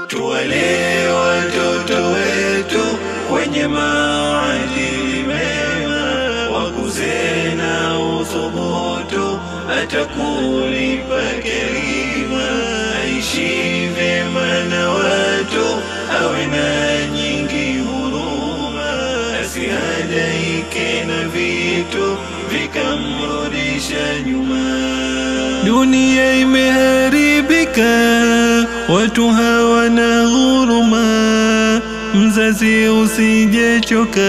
Tuwale watoto wetu kwenye maadili mema, wakuze na uthubutu, atakulipa kerima. Aishi vyema na watu, awe na nyingi huruma, asihadaike na vitu vikamrudisha nyuma. Dunia imeharibika, watu hawana huruma. Mzazi usijechoka,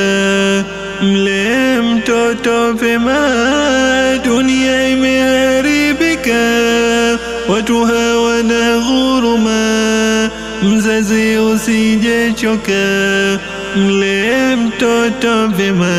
mlee mtoto vyema. Dunia imeharibika, watu hawana huruma. Mzazi usijechoka, mlee mtoto vyema.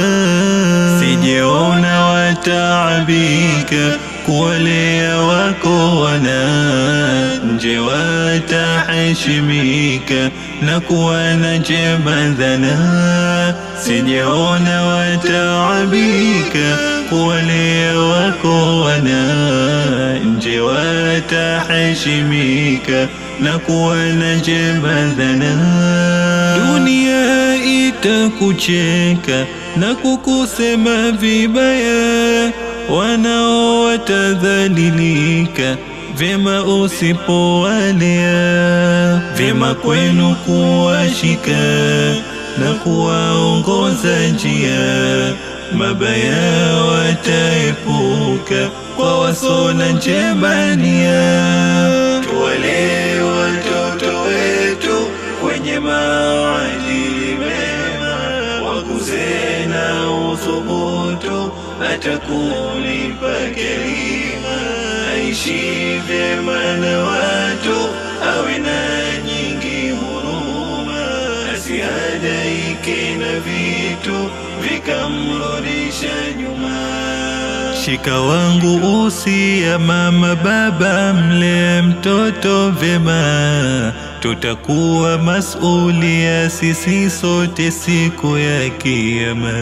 Sijeona wataabika kuwalea wako wana, nje wataheshimika na kuwa na jema dhana. Sijeona wataabika kuwalea wako wana, nje wataheshimika na kuwa na jema dhana. Dunia itakucheka na kukusema vibaya, wanao watadhalilika vyema usipowalea. Vyema kwenu kuwashika na kuwaongoza njia, mabaya wataepuka kwa wasona njema nia. Tuwale watoto wetu kwenye maadili mema, wakuze na uthubutu, atakulipa kerima. Aishi vyema na watu, awe na nyingi huruma, asihadaike na vitu vikamrudisha nyuma. Shika wangu usia mama baba, mle mtoto vyema, tutakuwa masulia sisi sote siku ya kiyama.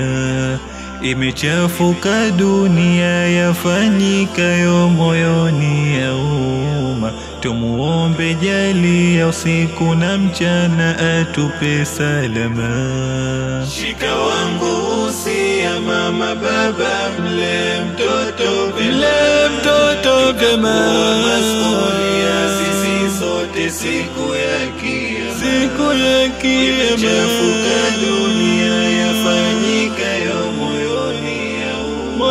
Imechafuka dunia, yafanyikayo moyoni ya umma. Tumuombe jalia usiku na mchana, atupe salama. Shika wangu usia mama baba, mle mtoto vyema, masulia sisi sote siku ya kiyama. Imechafuka dunia, yafanyikayo moyoni ya umma.